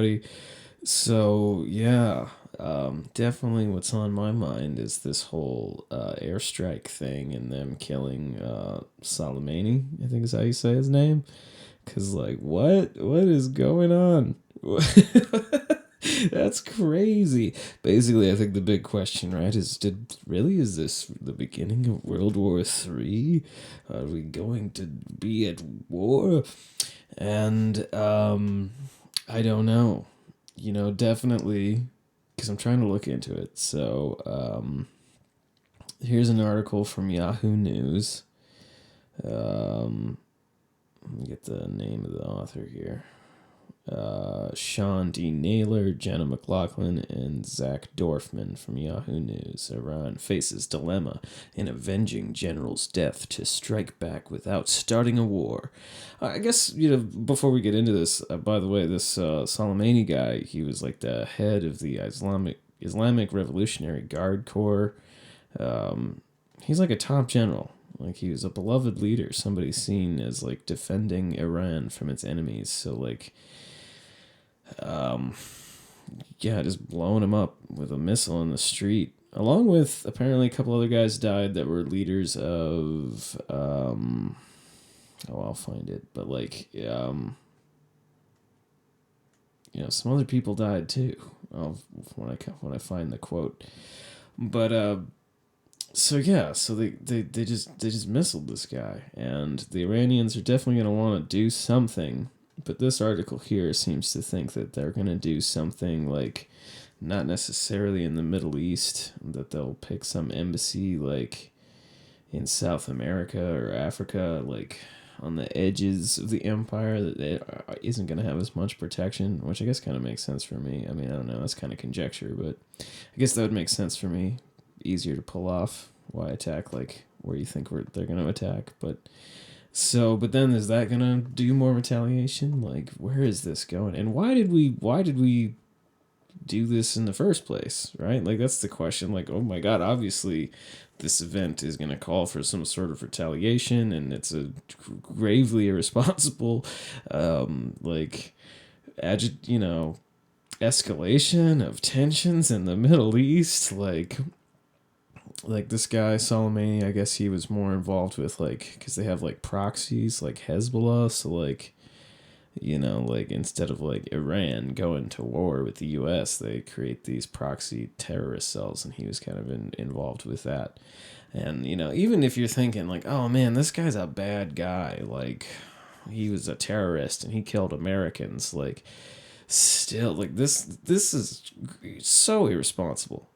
everybody. So, yeah, definitely what's on my mind is this whole airstrike thing and them killing Soleimani, I think is how you say his name. Because, like, what? What is going on? That's crazy. Basically, I think the big question, right, is this the beginning of World War III? Are we going to be at war? And I don't know. Definitely, because I'm trying to look into it. So here's an article from Yahoo News. Let me get the name of the author here. Sean D. Naylor, Jenna McLaughlin, and Zach Dorfman from Yahoo News. Iran faces dilemma in avenging general's death to strike back without starting a war. I guess, before we get into this, by the way, this Soleimani guy, he was like the head of the Islamic Revolutionary Guard Corps. He's like a top general. Like, he was a beloved leader, somebody seen as like defending Iran from its enemies. So, like, yeah, just blowing him up with a missile in the street. Along with apparently a couple other guys died that were leaders of I'll find it, but like some other people died too. When I find the quote. But so yeah, so they just missiled this guy, and the Iranians are definitely gonna want to do something. But this article here seems to think that they're gonna do something like not necessarily in the Middle East, that they'll pick some embassy like in South America or Africa, like on the edges of the empire that isn't going to have as much protection, which I guess kind of makes sense for me. I mean, I don't know, that's kind of conjecture, but I guess that would make sense for me. Easier to pull off. Why attack like where you think they're going to attack? But then is that going to do more retaliation? Like, where is this going? And why did we do this in the first place, right? Like, that's the question. Like, oh my god, obviously this event is going to call for some sort of retaliation, and it's a gravely irresponsible like escalation of tensions in the Middle East. Like this guy Soleimani, I guess he was more involved with, like, because they have like proxies like Hezbollah, so like, like instead of like Iran going to war with the U.S., they create these proxy terrorist cells, and he was kind of involved with that. And, even if you're thinking like, oh man, this guy's a bad guy, like he was a terrorist and he killed Americans, like, still, like, this is so irresponsible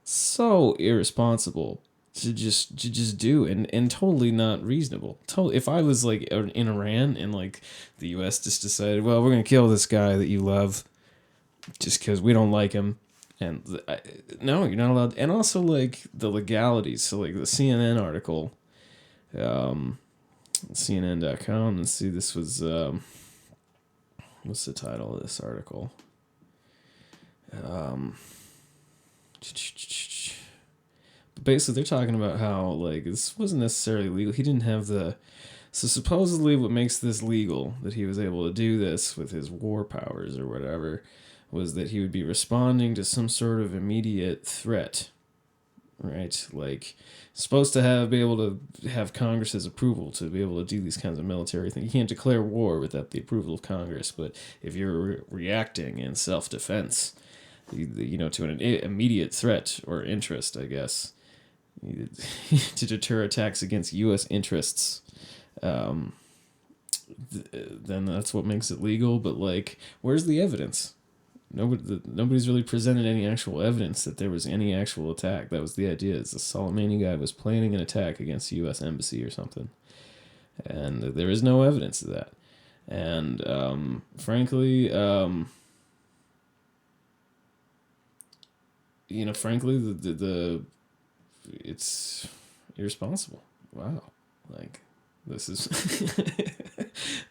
to just do, and totally not reasonable. If I was like in Iran and like the U.S. just decided, well, we're gonna kill this guy that you love just because we don't like him, and no, you're not allowed. And also, like, the legalities. So like the CNN article, CNN.com. Let's see, this was what's the title of this article? But basically, they're talking about how, like, this wasn't necessarily legal. He didn't have the. So supposedly, what makes this legal, that he was able to do this with his war powers or whatever, was that he would be responding to some sort of immediate threat, right? Like, supposed to be able to have Congress's approval to be able to do these kinds of military things. You can't declare war without the approval of Congress, but if you're reacting in self-defense, to an immediate threat or interest, I guess, to deter attacks against U.S. interests, then that's what makes it legal. But, like, where's the evidence? Nobody's really presented any actual evidence that there was any actual attack. That was the idea. Is the Soleimani guy was planning an attack against the U.S. embassy or something, and there is no evidence of that. And frankly, the it's irresponsible. Wow, like, this is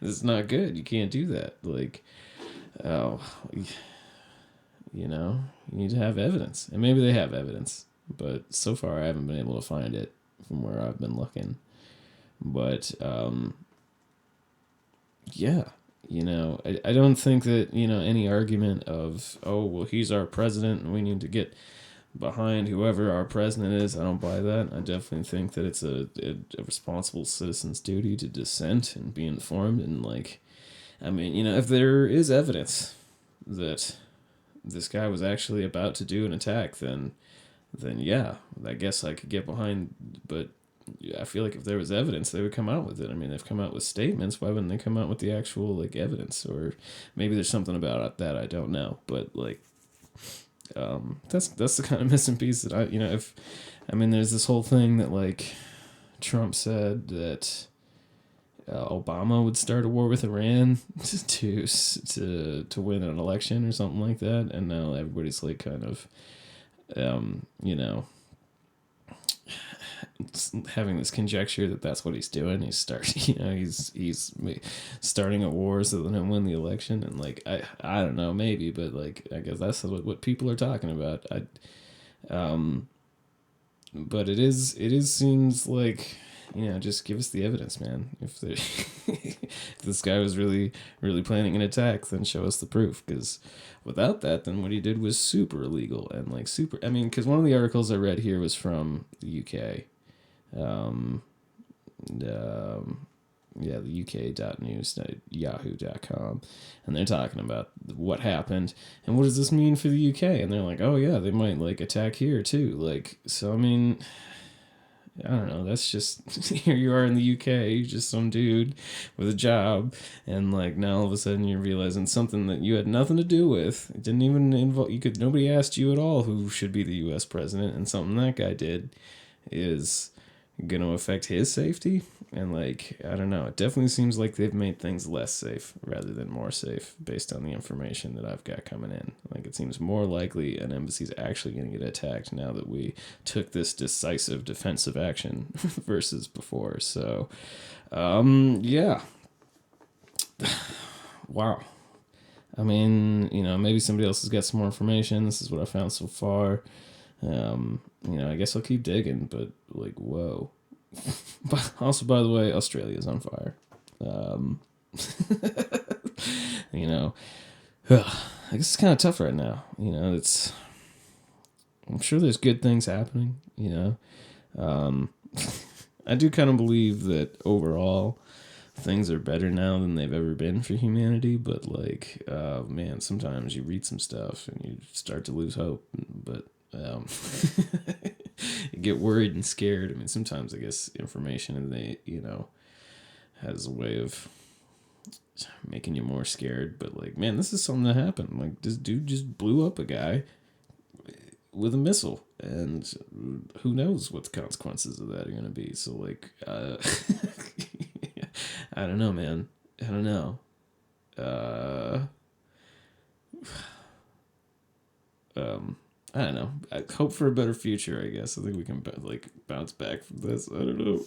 this is not good. You can't do that. Like, oh, you need to have evidence, and maybe they have evidence, but so far I haven't been able to find it from where I've been looking. But yeah, I don't think that, any argument of, oh, well, he's our president and we need to get behind whoever our president is. I don't buy that. I definitely think that it's a responsible citizen's duty to dissent and be informed. And, like, I mean, if there is evidence that this guy was actually about to do an attack, then yeah, I guess I could get behind. But I feel like if there was evidence, they would come out with it. I mean, they've come out with statements. Why wouldn't they come out with the actual, like, evidence? Or maybe there's something about that I don't know. But, like, that's the kind of missing piece that there's this whole thing that, like, Trump said that Obama would start a war with Iran to win an election or something like that, and now everybody's, like, kind of having this conjecture that that's what he's doing. He's starting a war so that he'll win the election, and, like, I don't know, maybe, but, like, I guess that's what people are talking about. But it is seems like, just give us the evidence, man. If if this guy was really really planning an attack, then show us the proof. Because without that, then what he did was super illegal and, like, super. I mean, because one of the articles I read here was from the UK. Um, yeah, the uk.news.yahoo.com, and they're talking about what happened and what does this mean for the UK, and they're like, oh yeah, they might, like, attack here too, like, so I mean, I don't know, that's just here you are in the UK, you're just some dude with a job, and, like, now all of a sudden you're realizing something that you had nothing to do with. It didn't even involve nobody asked you at all who should be the US president, and something that guy did is going to affect his safety. And, like, I don't know, it definitely seems like they've made things less safe rather than more safe based on the information that I've got coming in. Like, it seems more likely an embassy's actually going to get attacked now that we took this decisive defensive action versus before. So yeah. Wow. I mean, maybe somebody else has got some more information. This is what I found so far. I guess I'll keep digging, but, like, whoa. But also, by the way, Australia's on fire. I guess it's kind of tough right now. I'm sure there's good things happening, I do kind of believe that overall things are better now than they've ever been for humanity, but, like, man, sometimes you read some stuff and you start to lose hope, but you get worried and scared. I mean, sometimes I guess information and has a way of making you more scared, but, like, man, this is something that happened. Like, this dude just blew up a guy with a missile, and who knows what the consequences of that are going to be. So, like, I don't know, man. I don't know. I don't know. I hope for a better future, I guess. I think we can, like, bounce back from this. I don't know.